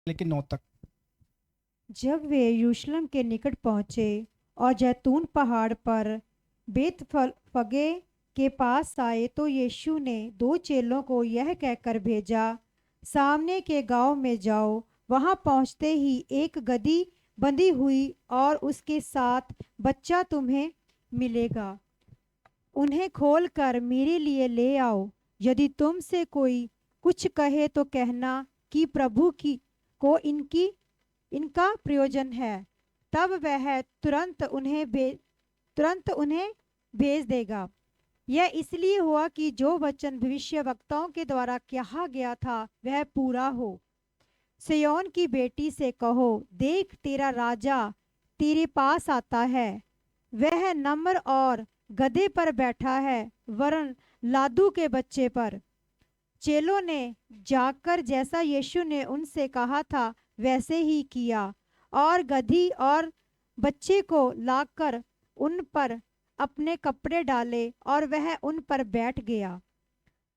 लेकिन 9 तक। जब वे यरूशलेम के निकट पहुँचे और जैतून पहाड़ पर बेतफगे के पास आए तो यीशु ने दो चेलों को यह कहकर भेजा, सामने के गांव में जाओ। वहां पहुंचते ही एक गदही बंधी हुई और उसके साथ बच्चा तुम्हें मिलेगा। उन्हें खोलकर मेरे लिए ले आओ। यदि तुमसे कोई कुछ कहे तो कहना कि प्रभु की को इनका प्रयोजन है। तब वह तुरंत उन्हें भेज देगा। यह इसलिए हुआ कि जो वचन भविष्यवक्ताओं के द्वारा कहा गया था वह पूरा हो। सिय्योन की बेटी से कहो, देख तेरा राजा तेरे पास आता है। वह नम्र और गधे पर बैठा है, वरन लादू के बच्चे पर। चेलों ने जाकर जैसा यीशु ने उनसे कहा था वैसे ही किया और गधी और बच्चे को लाकर उन पर अपने कपड़े डाले और वह उन पर बैठ गया।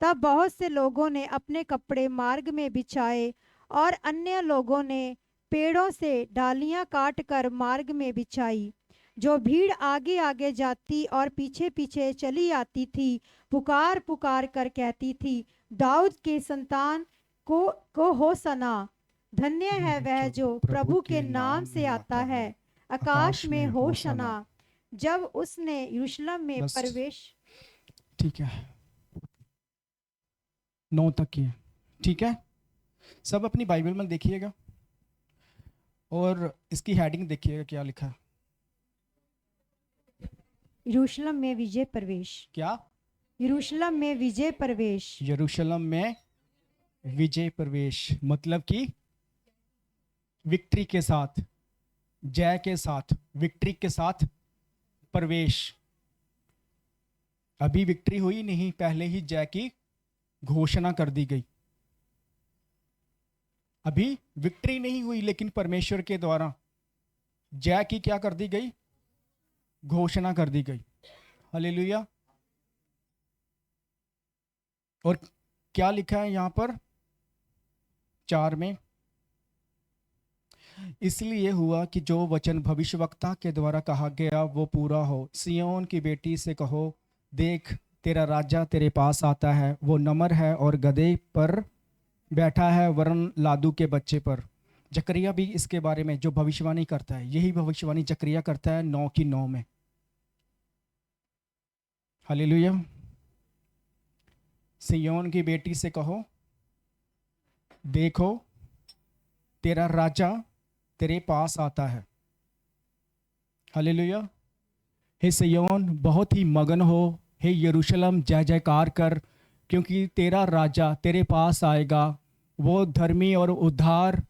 तब बहुत से लोगों ने अपने कपड़े मार्ग में बिछाए और अन्य लोगों ने पेड़ों से डालियां काटकर मार्ग में बिछाई। जो भीड़ आगे आगे जाती और पीछे पीछे चली आती थी, पुकार पुकार कर कहती थी, दाऊद के संतान को होसना। धन्य है वह जो प्रभु के नाम से आता है, आकाश में होशना। जब उसने यरूशलेम में बस प्रवेश। ठीक है, 9 तक की है। ठीक है, सब अपनी बाइबल में देखिएगा और इसकी हेडिंग देखिएगा क्या लिखा है। यरूशलेम में विजय प्रवेश। क्या? यरूशलेम में विजय प्रवेश। यरूशलेम में विजय प्रवेश मतलब कि विक्ट्री के साथ, जय के साथ, विक्ट्री के साथ प्रवेश। अभी विक्ट्री हुई नहीं, पहले ही जय की घोषणा कर दी गई। अभी विक्ट्री नहीं हुई लेकिन परमेश्वर के द्वारा जय की क्या कर दी गई? घोषणा कर दी गई। हालेलुया। और क्या लिखा है यहां पर 4 में? इसलिए हुआ कि जो वचन भविष्यवक्ता के द्वारा कहा गया वो पूरा हो। सिय्योन की बेटी से कहो, देख तेरा राजा तेरे पास आता है। वो नम्र है और गधे पर बैठा है, वरन लादू के बच्चे पर। जकरिया भी इसके बारे में जो भविष्यवाणी करता है, यही भविष्यवाणी जकरिया करता है 9 की 9 में। हालेलुया। सिय्योन की बेटी से कहो, देखो तेरा राजा तेरे पास आता है। हालेलुया। हे सिय्योन बहुत ही मगन हो, हे यरूशलेम जय जयकार कर, क्योंकि तेरा राजा तेरे पास आएगा। वो धर्मी और उद्धार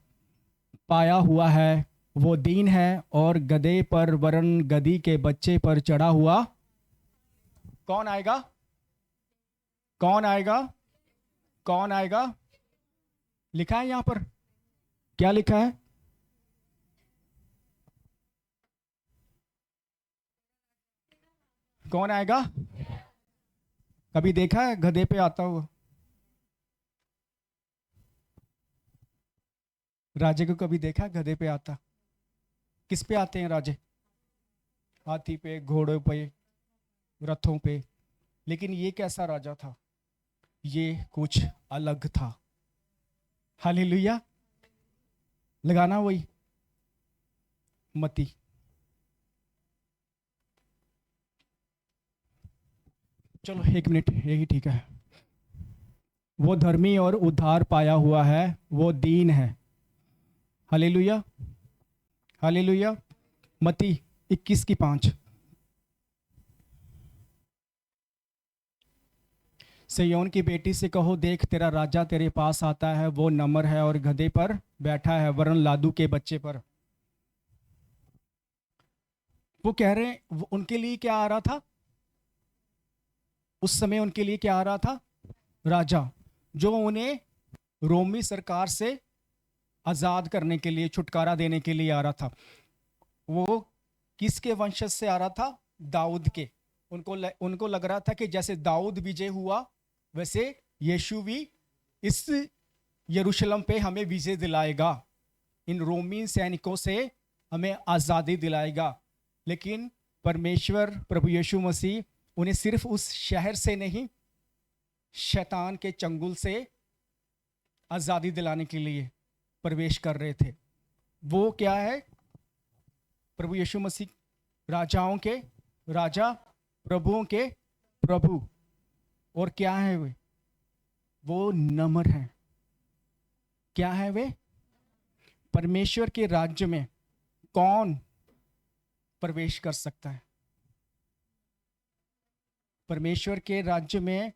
पाया हुआ है, वो दीन है और गधे पर वरन गधी के बच्चे पर चढ़ा हुआ। कौन आएगा? कौन आएगा? कौन आएगा? लिखा है यहां पर, क्या लिखा है? कौन आएगा? कभी देखा है गधे पे आता हुआ? राजे को कभी देखा है गधे पे आता? किस पे आते हैं राजे? हाथी पे, घोड़ों पे, रथों पे। लेकिन ये कैसा राजा था? ये कुछ अलग था। हालेलुया। लगाना वही मती। चलो 1 मिनट, यही ठीक है। वो धर्मी और उद्धार पाया हुआ है, वो दीन है। हालेलुया। हालेलुया। मती 21 की 5। सिय्योन की बेटी से कहो, देख तेरा राजा तेरे पास आता है। वो नम्र है और गधे पर बैठा है, वरन लादू के बच्चे पर। वो कह रहे हैं उनके लिए क्या आ रहा था उस समय? उनके लिए क्या आ रहा था? राजा, जो उन्हें रोमी सरकार से आजाद करने के लिए, छुटकारा देने के लिए आ रहा था। वो किसके वंशज से आ रहा था? दाऊद के। उनको लग रहा था कि जैसे दाऊद विजय हुआ वैसे यीशु भी इस यरूशलेम पे हमें विजय दिलाएगा। इन रोमी सैनिकों से हमें आज़ादी दिलाएगा। लेकिन परमेश्वर प्रभु यीशु मसीह उन्हें सिर्फ उस शहर से नहीं, शैतान के चंगुल से आज़ादी दिलाने के लिए प्रवेश कर रहे थे। वो क्या है? प्रभु यीशु मसीह राजाओं के राजा, प्रभुओं के प्रभु। और क्या है वे? वो नम्र हैं। क्या है वे? परमेश्वर के राज्य में कौन प्रवेश कर सकता है? परमेश्वर के राज्य में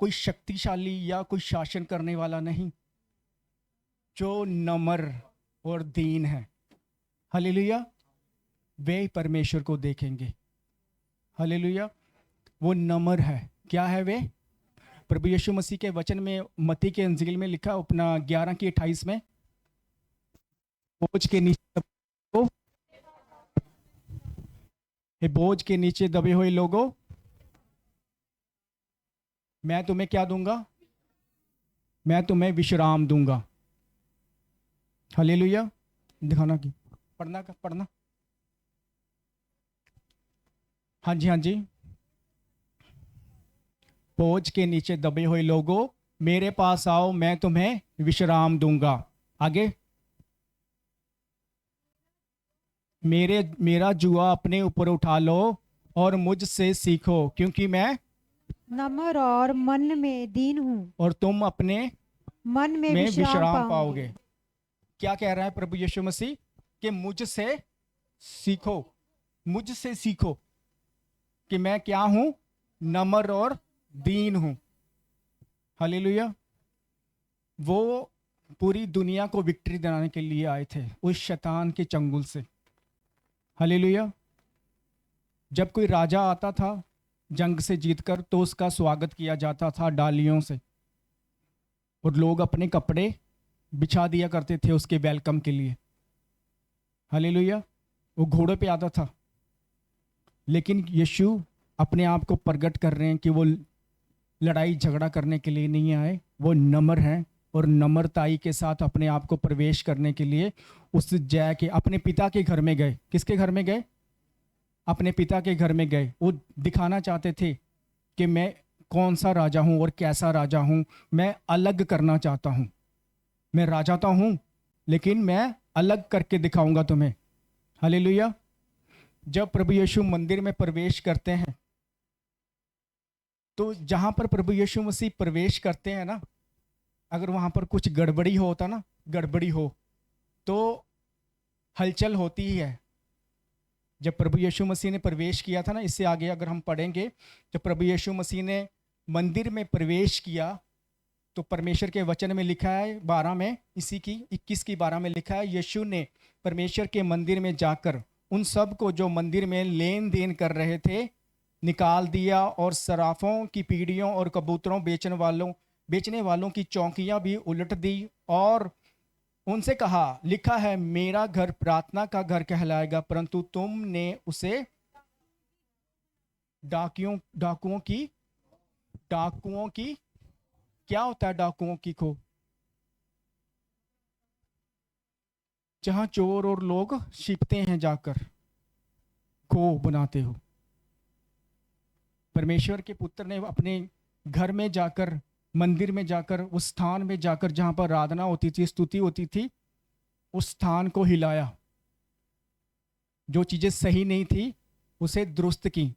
कोई शक्तिशाली या कोई शासन करने वाला नहीं, जो नम्र और दीन है। हालेलुया। वे परमेश्वर को देखेंगे। हालेलुया। वो नम्र है। क्या है वे? प्रभु यीशु मसीह के वचन में मत्ती के इंजील में लिखा अपना 11:28 में, बोझ के नीचे बोझ के नीचे दबे हुए लोगों, मैं तुम्हें क्या दूंगा? मैं तुम्हें विश्राम दूंगा। हालेलुया। दिखाना की पढ़ना। हाँ जी, हाँ जी। बोझ के नीचे दबे हुए लोगों, मेरे पास आओ, मैं तुम्हें विश्राम दूंगा। आगे, मेरा जुआ अपने ऊपर उठा लो और मुझसे सीखो, क्योंकि मैं नम्र और मन में दीन हूँ, और तुम अपने मन में में विश्राम विश्राम पाओगे। पाओगे। क्या कह रहा है प्रभु यीशु मसीह? कि मुझसे सीखो, मुझसे सीखो कि मैं क्या हूं? नम्र और दीन हूं। हालेलुया। वो पूरी दुनिया को विक्ट्री दिलाने के लिए आए थे उस शैतान के चंगुल से। हालेलुया। जब कोई राजा आता था जंग से जीतकर, तो उसका स्वागत किया जाता था डालियों से, और लोग अपने कपड़े बिछा दिया करते थे उसके वेलकम के लिए। हालेलुया। वो घोड़े पे आता था, लेकिन यीशु अपने आप को प्रकट कर रहे हैं कि वो लड़ाई झगड़ा करने के लिए नहीं आए। वो नम्र हैं और नम्रताई के साथ अपने आप को प्रवेश करने के लिए उस जय के अपने पिता के घर में गए। किसके घर में गए? अपने पिता के घर में गए। वो दिखाना चाहते थे कि मैं कौन सा राजा हूं और कैसा राजा हूं। मैं अलग करना चाहता हूं। मैं राजा तो हूं, लेकिन मैं अलग करके दिखाऊंगा तुम्हें। हालेलुया। जब प्रभु यीशु मंदिर में प्रवेश करते हैं, तो जहां पर प्रभु यीशु मसीह प्रवेश करते हैं ना, अगर वहां पर कुछ गड़बड़ी हो तो हलचल होती ही है। जब प्रभु यीशु मसीह ने प्रवेश किया था ना, इससे आगे अगर हम पढ़ेंगे, जब प्रभु यीशु मसीह ने मंदिर में प्रवेश किया, तो परमेश्वर के वचन में लिखा है 12 में, इसी की 21 की 12 में लिखा है, यीशु ने परमेश्वर के मंदिर में जाकर उन सब को जो मंदिर में लेन देन कर रहे थे निकाल दिया, और सराफों की पीढ़ियों और कबूतरों बेचने वालों की चौकियां भी उलट दी, और उनसे कहा, लिखा है मेरा घर प्रार्थना का घर कहलाएगा, परंतु तुमने उसे डाकुओं की क्या होता है? डाकुओं की खो, जहां चोर और लोग छिपते हैं जाकर खो बनाते हो। परमेश्वर के पुत्र ने अपने घर में जाकर, मंदिर में जाकर, उस स्थान में जाकर जहां पर आराधना होती थी, स्तुति होती थी, उस स्थान को हिलाया। जो चीजें सही नहीं थी उसे दुरुस्त की।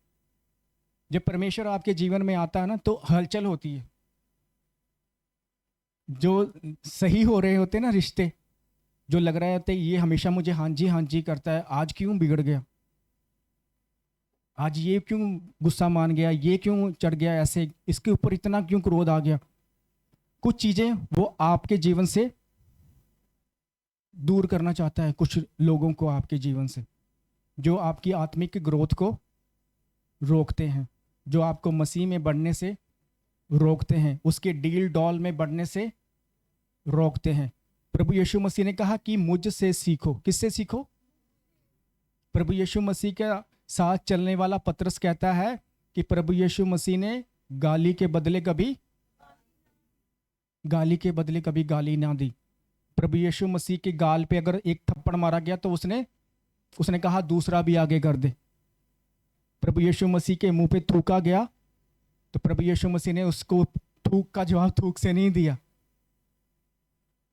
जब परमेश्वर आपके जीवन में आता है ना, तो हलचल होती है। जो सही हो रहे होते ना रिश्ते, जो लग रहे होते ये हमेशा मुझे हाँ जी करता है, आज क्यों बिगड़ गया, आज ये क्यों गुस्सा मान गया, ये क्यों चढ़ गया ऐसे, इसके ऊपर इतना क्यों क्रोध आ गया। कुछ चीजें वो आपके जीवन से दूर करना चाहता है, कुछ लोगों को आपके जीवन से, जो आपकी आत्मिक ग्रोथ को रोकते हैं, जो आपको मसीह में बढ़ने से रोकते हैं, उसके डील डॉल में बढ़ने से रोकते हैं। प्रभु यीशु मसीह ने कहा कि मुझसे सीखो। किससे सीखो? प्रभु यीशु मसीह के साथ चलने वाला पतरस कहता है कि प्रभु यीशु मसीह ने गाली के बदले कभी गाली ना दी। प्रभु यीशु मसीह के गाल पे अगर एक थप्पड़ मारा गया तो उसने उसने कहा दूसरा भी आगे कर दे। प्रभु यीशु मसीह के मुंह पे थूका गया तो प्रभु यीशु मसीह ने उसको थूक का जवाब थूक से नहीं दिया।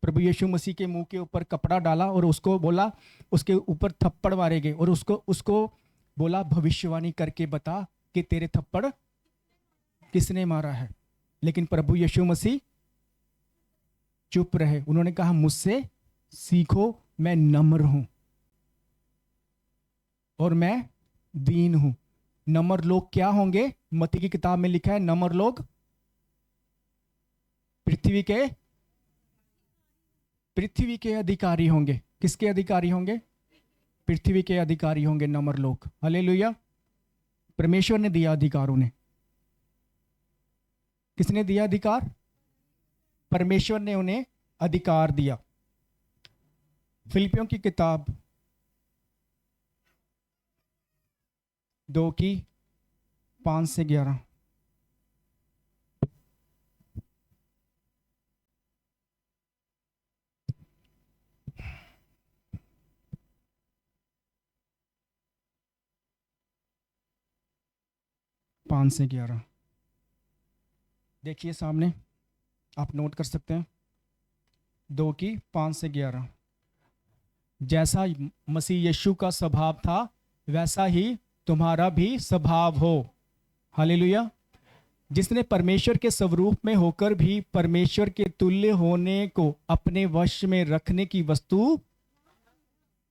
प्रभु यीशु मसीह के मुंह के ऊपर कपड़ा डाला और उसको बोला, उसके ऊपर थप्पड़ मारे गए और उसको बोला भविष्यवाणी करके बता कि तेरे थप्पड़ किसने मारा है। लेकिन प्रभु यीशु मसीह चुप रहे। उन्होंने कहा मुझसे सीखो, मैं नम्र हूं और मैं दीन हूं। नम्र लोग क्या होंगे? मत्ती की किताब में लिखा है नम्र लोग पृथ्वी के अधिकारी होंगे। किसके अधिकारी होंगे? पृथ्वी के अधिकारी होंगे नम्र लोग। हालेलुया। परमेश्वर ने दिया अधिकार उन्हें। किसने दिया अधिकार? परमेश्वर ने उन्हें अधिकार दिया। फिलिपियों की किताब 2:5-11। देखिए सामने, आप नोट कर सकते हैं। 2:5-11। जैसा मसीह यीशु का स्वभाव था वैसा ही तुम्हारा भी स्वभाव हो। हालेलुया। जिसने परमेश्वर के स्वरूप में होकर भी परमेश्वर के तुल्य होने को अपने वश में रखने की वस्तु,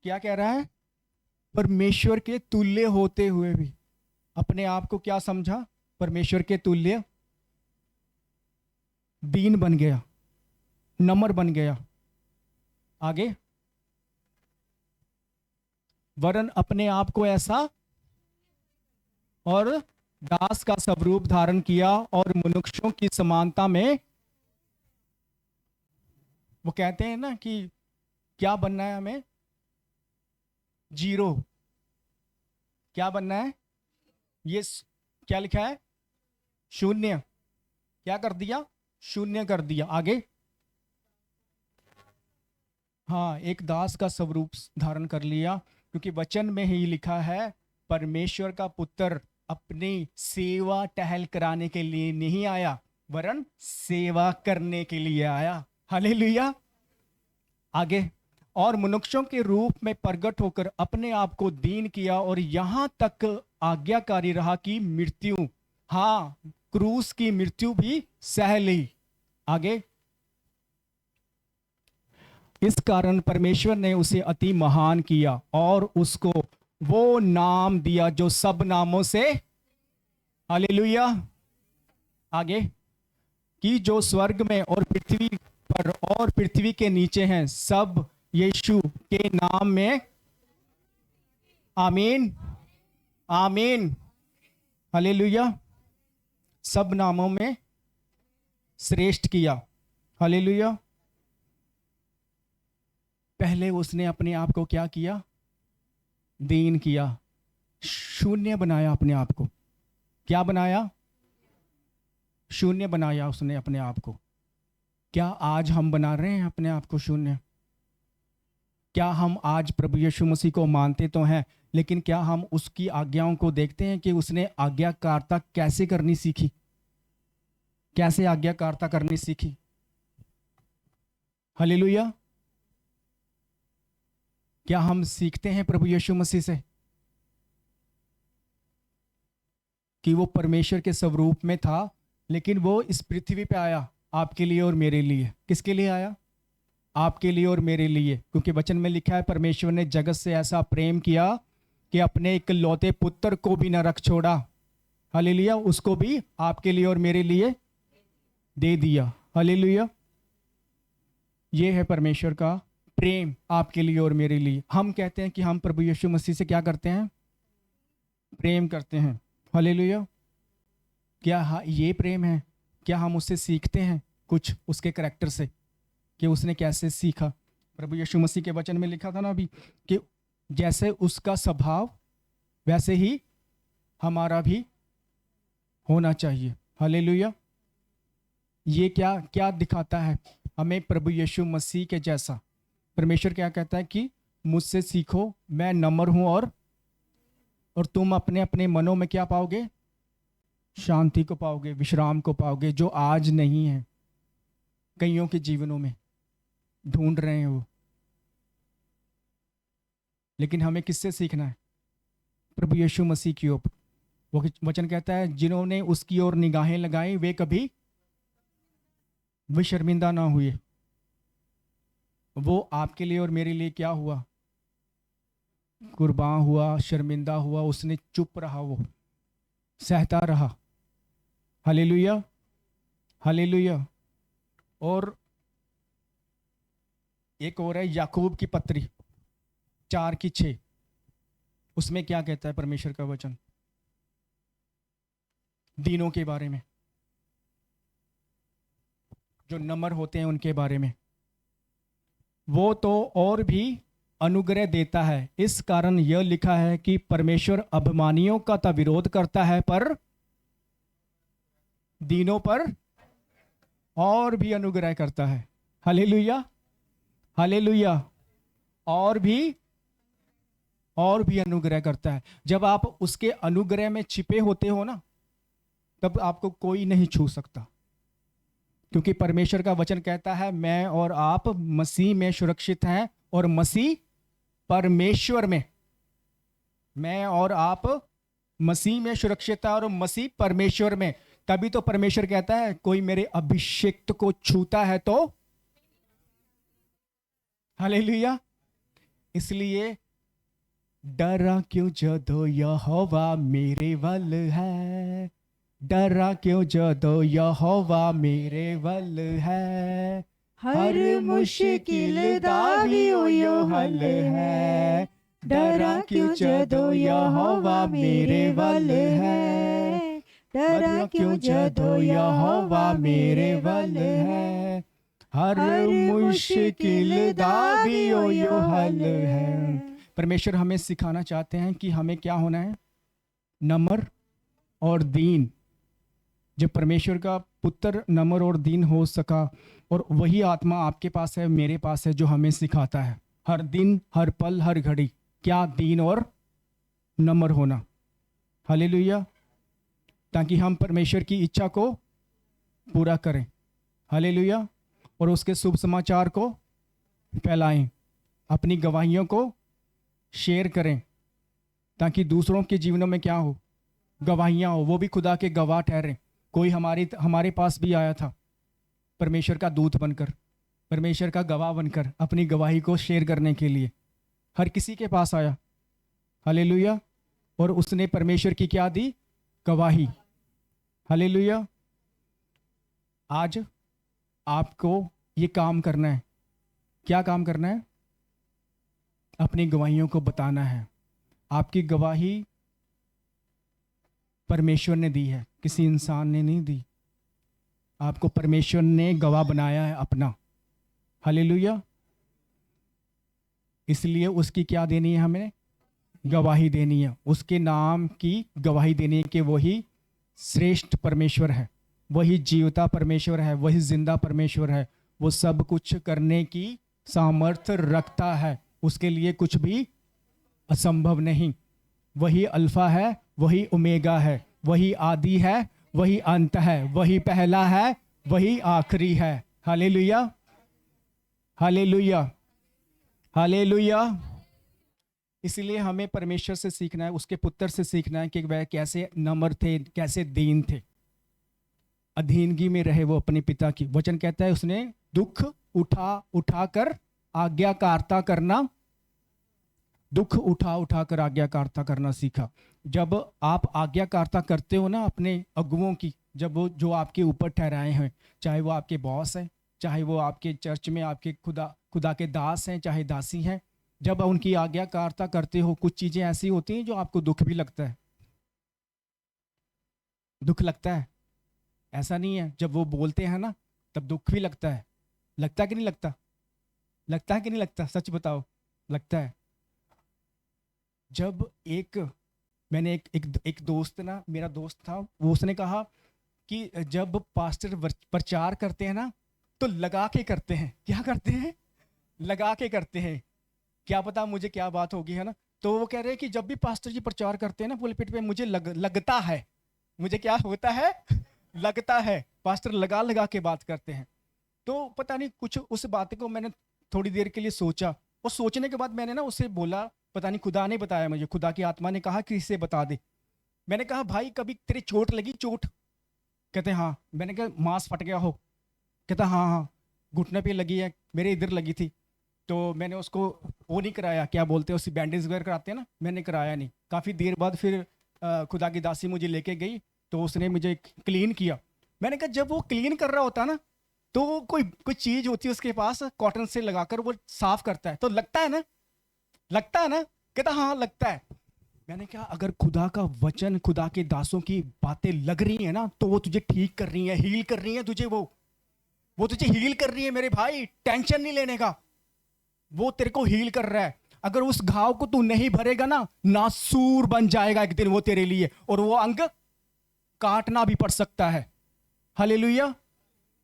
क्या कह रहा है? परमेश्वर के तुल्य होते हुए भी अपने आप को क्या समझा? परमेश्वर के तुल्य। दीन बन गया, नम्र बन गया। आगे, वरन अपने आप को ऐसा और दास का स्वरूप धारण किया और मनुष्यों की समानता में। वो कहते हैं ना कि क्या बनना है हमें? जीरो। क्या बनना है? ये क्या लिखा है? शून्य। क्या कर दिया? शून्य कर दिया। आगे, हाँ, एक दास का स्वरूप धारण कर लिया, क्योंकि वचन में ही लिखा है परमेश्वर का पुत्र अपनी सेवा टहल कराने के लिए नहीं आया वरन सेवा करने के लिए आया। हालेलुया। आगे, और मनुष्यों के रूप में प्रकट होकर अपने आप को दीन किया और यहां तक आज्ञाकारी रहा कि मृत्यु, हाँ, क्रूस की मृत्यु भी सह ली। आगे, इस कारण परमेश्वर ने उसे अति महान किया और उसको वो नाम दिया जो सब नामों से, हालेलुया, आगे, कि जो स्वर्ग में और पृथ्वी पर और पृथ्वी के नीचे हैं सब यीशु के नाम में, आमीन आमीन, हालेलुया, सब नामों में श्रेष्ठ किया। हालेलुया। पहले उसने अपने आप को क्या किया? दीन किया, शून्य बनाया अपने आप को। क्या बनाया? शून्य बनाया उसने अपने आप को। क्या आज हम बना रहे हैं अपने आप को शून्य? क्या हम आज प्रभु यीशु मसीह को मानते तो हैं, लेकिन क्या हम उसकी आज्ञाओं को देखते हैं कि उसने आज्ञाकारिता कैसे करनी सीखी? कैसे आज्ञाकारिता करनी सीखी? हालेलुया। क्या हम सीखते हैं प्रभु यीशु मसीह से कि वो परमेश्वर के स्वरूप में था, लेकिन वो इस पृथ्वी पे आया आपके लिए और मेरे लिए। किसके लिए आया? आपके लिए और मेरे लिए। क्योंकि वचन में लिखा है परमेश्वर ने जगत से ऐसा प्रेम किया कि अपने इकलौते पुत्र को भी न रख छोड़ा। हालेलुया। उसको भी आपके लिए और मेरे लिए दे दिया। हालेलुया। ये है परमेश्वर का प्रेम आपके लिए और मेरे लिए। हम कहते हैं कि हम प्रभु यीशु मसीह से क्या करते हैं? प्रेम करते हैं। हालेलुया। क्या ये प्रेम है? क्या हम उससे सीखते हैं कुछ उसके करैक्टर से कि उसने कैसे सीखा? प्रभु यीशु मसीह के वचन में लिखा था ना अभी कि जैसे उसका स्वभाव वैसे ही हमारा भी होना चाहिए। हालेलुया। ये क्या क्या दिखाता है? हमें प्रभु यीशु मसीह के जैसा, परमेश्वर क्या कहता है कि मुझसे सीखो, मैं नम्र हूं और तुम अपने अपने मनों में क्या पाओगे? शांति को पाओगे, विश्राम को पाओगे, जो आज नहीं है कईयों के जीवनों में, ढूंढ रहे हैं वो। लेकिन हमें किससे सीखना है? प्रभु यीशु मसीह की ओर। वो वचन कहता है जिन्होंने उसकी ओर निगाहें लगाई वे कभी वे शर्मिंदा ना हुए। वो आपके लिए और मेरे लिए क्या हुआ? कुर्बान हुआ, शर्मिंदा हुआ, उसने चुप रहा, वो सहता रहा। Hallelujah, hallelujah. और एक और है याकूब की पत्री 4:6, उसमें क्या कहता है परमेश्वर का वचन दीनों के बारे में, जो नम्र होते हैं उनके बारे में। वो तो और भी अनुग्रह देता है, इस कारण यह लिखा है कि परमेश्वर अभिमानियों का तो विरोध करता है पर दीनों पर और भी अनुग्रह करता है। Hallelujah, hallelujah. और भी अनुग्रह करता है। जब आप उसके अनुग्रह में छिपे होते हो ना, तब आपको कोई नहीं छू सकता, क्योंकि परमेश्वर का वचन कहता है मैं और आप मसीह में सुरक्षित हैं और मसीह परमेश्वर में। मैं और आप मसीह में सुरक्षित है और मसीह परमेश्वर में। तभी तो परमेश्वर कहता है कोई मेरे अभिषिक्त को छूता है तो। हालेलुया। इसलिए डरा क्यों जदो यहोवा मेरे वल है, डरा क्यों जदो यहोवा मेरे वल है। हर मुश्किल दा भी ओयो हल है, डरा क्यों जदो यहोवा मेरे वल है, डरा क्यों जदो यहोवा मेरे वल है। हर मुश्किल दा भी ओयो हल है। परमेश्वर हमें सिखाना चाहते हैं कि हमें क्या होना है? नम्र और दीन। जब परमेश्वर का पुत्र नम्र और दीन हो सका, और वही आत्मा आपके पास है, मेरे पास है, जो हमें सिखाता है हर दिन, हर पल, हर घड़ी क्या दीन और नम्र होना। हालेलुया। ताकि हम परमेश्वर की इच्छा को पूरा करें। हालेलुया। और उसके शुभ समाचार को फैलाएं, अपनी गवाहियों को शेयर करें, ताकि दूसरों के जीवनों में क्या हो? गवाहियाँ हो, वो भी खुदा के गवाह ठहरें। कोई हमारे पास भी आया था परमेश्वर का दूत बनकर, परमेश्वर का गवाह बनकर, अपनी गवाही को शेयर करने के लिए। हर किसी के पास आया। हालेलुया। और उसने परमेश्वर की क्या दी? गवाही। हालेलुया। आज आपको ये काम करना है। क्या काम करना है? अपनी गवाहियों को बताना है। आपकी गवाही परमेश्वर ने दी है, किसी इंसान ने नहीं दी। आपको परमेश्वर ने गवाह बनाया है अपना। हालेलुया। इसलिए उसकी क्या देनी है? हमें गवाही देनी है, उसके नाम की गवाही देनी है कि वही श्रेष्ठ परमेश्वर है, वही जीवता परमेश्वर है, वही जिंदा परमेश्वर है। वो सब कुछ करने की सामर्थ्य रखता है, उसके लिए कुछ भी असंभव नहीं। वही अल्फा है, वही ओमेगा है, वही आदि है, वही अंत है, वही पहला है, वही आखिरी है। Hallelujah, hallelujah, hallelujah. इसलिए हमें परमेश्वर से सीखना है, उसके पुत्र से सीखना है कि वह कैसे नम्र थे, कैसे दीन थे, अधीनगी में रहे वो अपने पिता की। वचन कहता है उसने दुख उठा कर आज्ञाकारिता करना, दुख उठा कर आज्ञाकारिता करना सीखा। जब आप आज्ञाकारिता करते हो ना अपने अगुओं की, जब वो जो आपके ऊपर ठहराए हैं, चाहे वो आपके बॉस हैं, चाहे वो आपके चर्च में आपके खुदा के दास हैं, चाहे दासी हैं, जब उनकी आज्ञाकारिता करते हो, कुछ चीज़ें ऐसी होती हैं जो आपको दुख भी लगता है। दुख लगता है, ऐसा नहीं है। जब वो बोलते हैं ना तब दुख भी लगता है। लगता है कि नहीं लगता? लगता है कि नहीं लगता? सच बताओ, लगता है। जब मैंने एक दोस्त ना, मेरा दोस्त था, वो उसने कहा कि जब पास्टर प्रचार करते हैं ना तो लगा के करते हैं। क्या करते हैं? लगा के करते हैं। क्या पता मुझे क्या बात होगी, है ना। तो वो कह रहे हैं कि जब भी पास्टर जी प्रचार करते हैं ना पुलपिट पे, मुझे लगता है, मुझे क्या होता है? लगता है पास्टर लगा लगा के बात करते हैं। तो पता नहीं कुछ उस बात को मैंने थोड़ी देर के लिए सोचा, और सोचने के बाद मैंने ना उसे बोला, पता नहीं खुदा ने बताया मुझे, खुदा की आत्मा ने कहा कि इसे बता दे। मैंने कहा भाई कभी तेरे चोट लगी? चोट? कहते हाँ। मैंने कहा मांस फट गया हो? कहता हाँ हाँ घुटने पे लगी है, मेरे इधर लगी थी। तो मैंने उसको वो नहीं कराया, क्या बोलते हैं उसी, बैंडेज वगैरह कराते हैं ना, मैंने कराया नहीं। काफ़ी देर बाद फिर खुदा की दासी मुझे लेके गई, तो उसने मुझे क्लीन किया। मैंने कहा जब वो क्लीन कर रहा होता ना, तो वो कोई चीज़ होती है उसके पास, कॉटन से लगाकर वो साफ करता है, तो लगता है ना, लगता है ना। कहता हाँ लगता है। मैंने कहा अगर खुदा का वचन, खुदा के दासों की बातें लग रही है ना, तो वो तुझे ठीक कर रही है, हील कर रही है तुझे, वो तुझे हील कर रही है मेरे भाई, टेंशन नहीं लेने का। वो तेरे को हील कर रहा है। अगर उस घाव को तू नहीं भरेगा ना, नासूर बन जाएगा एक दिन वो तेरे लिए, और वो अंग काटना भी पड़ सकता है। हालेलुया।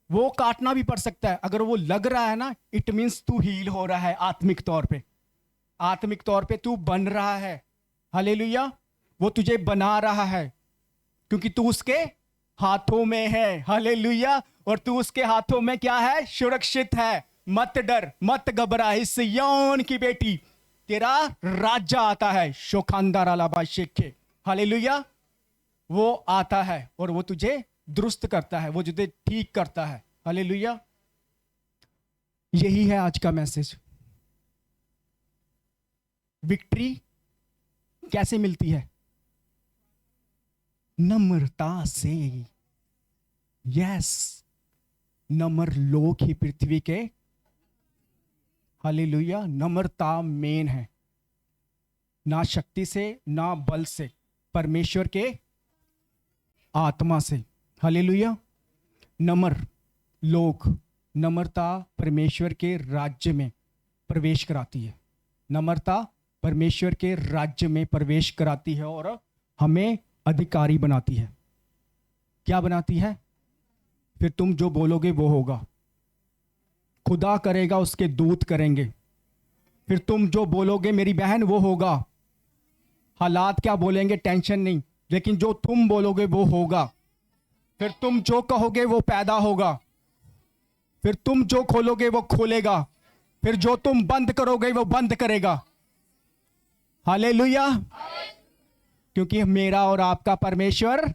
वो काटना भी पड़ सकता है। अगर वो लग रहा है ना, इट मींस तू हील हो रहा है आत्मिक तौर पे, आत्मिक तौर पे तू बन रहा है। हालेलुया। वो तुझे बना रहा है, क्योंकि तू उसके हाथों में है। हालेलुया। और तू उसके हाथों में क्या है? सुरक्षित है। मत डर, मत घबरा, इस सिय्योन की बेटी, तेरा राजा आता है। शोखानदार अलाबा शेखे। हालेलुया। वो आता है और वो तुझे दुरुस्त करता है, वो तुझे ठीक करता है। हालेलुया। यही है आज का मैसेज। विक्ट्री कैसे मिलती है? नम्रता से। यस, नम्र लोग ही पृथ्वी के, हालेलुया, नम्रता मेन है। ना शक्ति से, ना बल से, परमेश्वर के आत्मा से। हालेलुया। नम्र लोग, नम्रता परमेश्वर के राज्य में प्रवेश कराती है। नम्रता परमेश्वर के राज्य में प्रवेश कराती है और हमें अधिकारी बनाती है। क्या बनाती है? फिर तुम जो बोलोगे वो होगा। खुदा करेगा, उसके दूत करेंगे। फिर तुम जो बोलोगे मेरी बहन, वो होगा। हालात क्या बोलेंगे टेंशन नहीं, लेकिन जो तुम बोलोगे वो होगा। फिर तुम जो कहोगे वो पैदा होगा। फिर तुम जो खोलोगे वो खोलेगा। फिर जो तुम बंद करोगे वो बंद करेगा। हालेलुया। क्योंकि मेरा और आपका परमेश्वर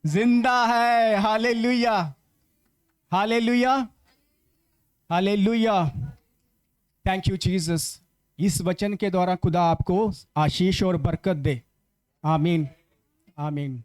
जिंदा है। Hallelujah, hallelujah, hallelujah. Thank you Jesus. इस वचन के द्वारा खुदा आपको आशीष और बरकत दे। आमीन, आमीन।